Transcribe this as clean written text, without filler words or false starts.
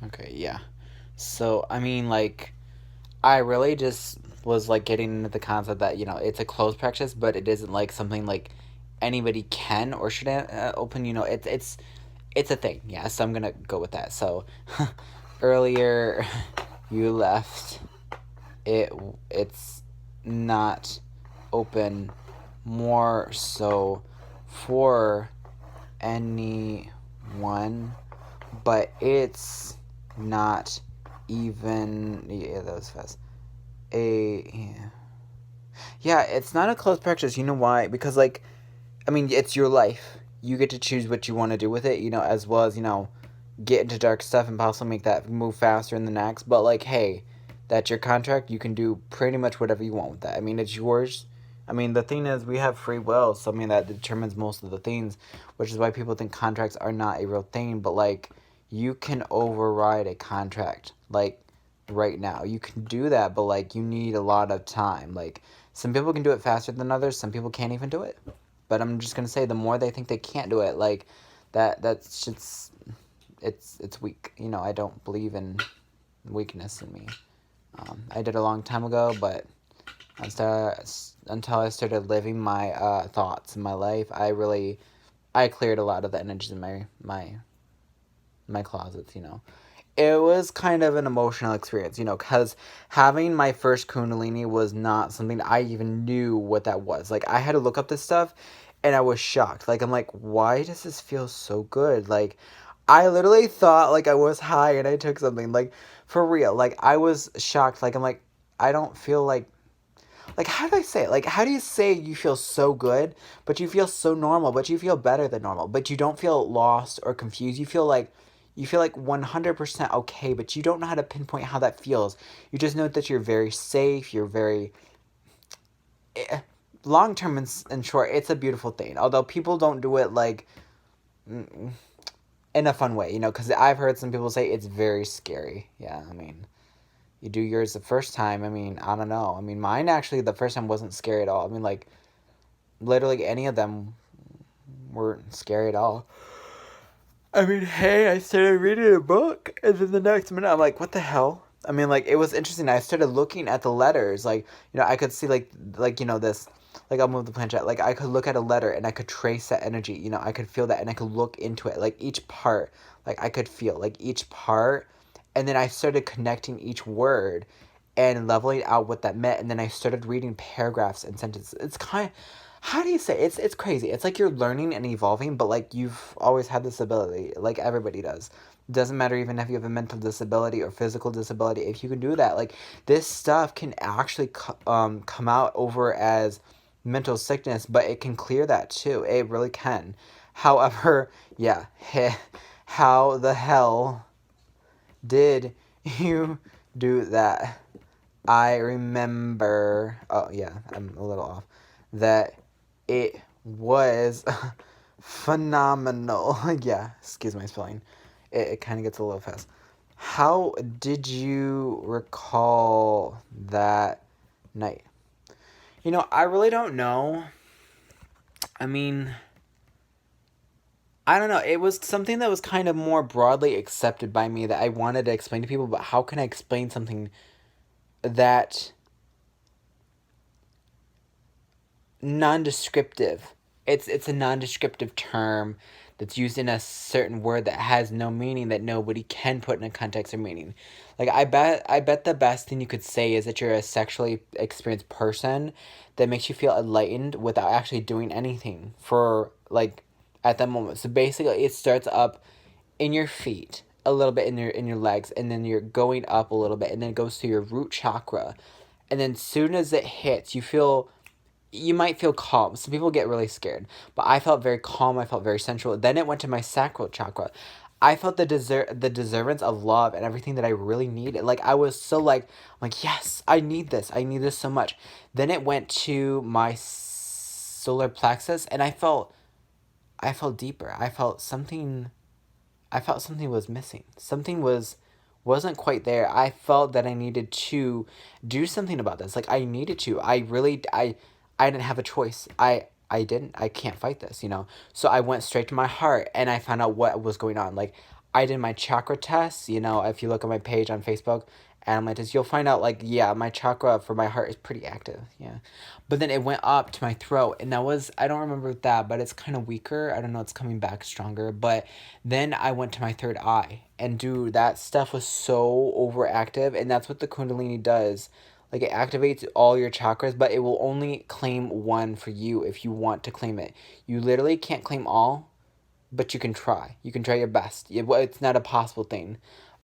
Okay, yeah. So, I mean, like, I really just was like getting into the concept that it's a closed practice, but it isn't like something like anybody can or should open. It's a thing. Yeah, so I'm gonna go with that. So, earlier you left it. It's not open more so for anyone, but it's not even. Yeah, that was fast. Yeah. Yeah, it's not a close practice. You know why? Because I mean, it's your life. You get to choose what you want to do with it. As well as get into dark stuff and possibly make that move faster in the next. But hey, that's your contract. You can do pretty much whatever you want with that. I mean, it's yours. I mean, the thing is, we have free will, so I mean that determines most of the things, which is why people think contracts are not a real thing. But you can override a contract right now. You can do that, but you need a lot of time. Some people can do it faster than others. Some people can't even do it. But I'm just gonna say, the more they think they can't do it, that's just it's weak. I don't believe in weakness in me. I did a long time ago, but until I started living my thoughts in my life, I cleared a lot of the energies in my closets. It was kind of an emotional experience, because having my first Kundalini was not something I even knew what that was. I had to look up this stuff, and I was shocked. I'm like, why does this feel so good? I literally thought I was high and I took something. For real. I was shocked. I'm like, I don't feel how do I say it? How do you say you feel so good, but you feel so normal, but you feel better than normal, but you don't feel lost or confused? You feel 100% okay, but you don't know how to pinpoint how that feels. You just know that you're very safe. You're very long term and short. It's a beautiful thing. Although people don't do it mm, in a fun way, because I've heard some people say it's very scary. Yeah, I mean, you do yours the first time. I mean, I don't know. I mean, mine actually the first time wasn't scary at all. I mean, literally any of them weren't scary at all. I mean, hey, I started reading a book, and then the next minute I'm like, what the hell? I mean, it was interesting. I started looking at the letters. I could see this. I'll move the planchette. I could look at a letter and I could trace that energy. I could feel that and I could look into it. Each part, I could feel each part, and then I started connecting each word and leveling out what that meant. And then I started reading paragraphs and sentences. It's kind of, how do you say, it's crazy. It's you're learning and evolving, but you've always had this ability, everybody does. Doesn't matter even if you have a mental disability or physical disability. If you can do that, this stuff can actually come out over as mental sickness, but it can clear that too. It really can. However, yeah, how the hell did you do that? I remember. Oh yeah, I'm a little off. That it was phenomenal. Yeah, excuse my spelling. It kind of gets a little fast. How did you recall that night? I really don't know. I mean, I don't know. It was something that was kind of more broadly accepted by me that I wanted to explain to people, but how can I explain something that non-descriptive? It's a non-descriptive term that's used in a certain word that has no meaning, that nobody can put in a context or meaning. I bet the best thing you could say is that you're a sexually experienced person that makes you feel enlightened without actually doing anything for at that moment. So basically it starts up in your feet, a little bit in your legs, and then you're going up a little bit, and then it goes to your root chakra. And then soon as it hits, you might feel calm. Some people get really scared, but I felt very calm. I felt very sensual. Then it went to my sacral chakra. I felt the deservance of love and everything that I really needed. I was so I'm like, yes, I need this. I need this so much. Then it went to my solar plexus, and I felt deeper. I felt something was missing. Something wasn't quite there. I felt that I needed to do something about this. I needed to. I didn't have a choice. I didn't. I can't fight this, So I went straight to my heart and I found out what was going on. Like, I did my chakra test, if you look at my page on Facebook, Animal you'll find out, like, yeah, my chakra for my heart is pretty active, yeah. But then it went up to my throat, and I don't remember that, but it's kind of weaker. I don't know, it's coming back stronger. But then I went to my third eye, and dude, that stuff was so overactive, and that's what the Kundalini does. Like, it activates all your chakras, but it will only claim one for you if you want to claim it. You literally can't claim all, but you can try. You can try your best. It's not a possible thing.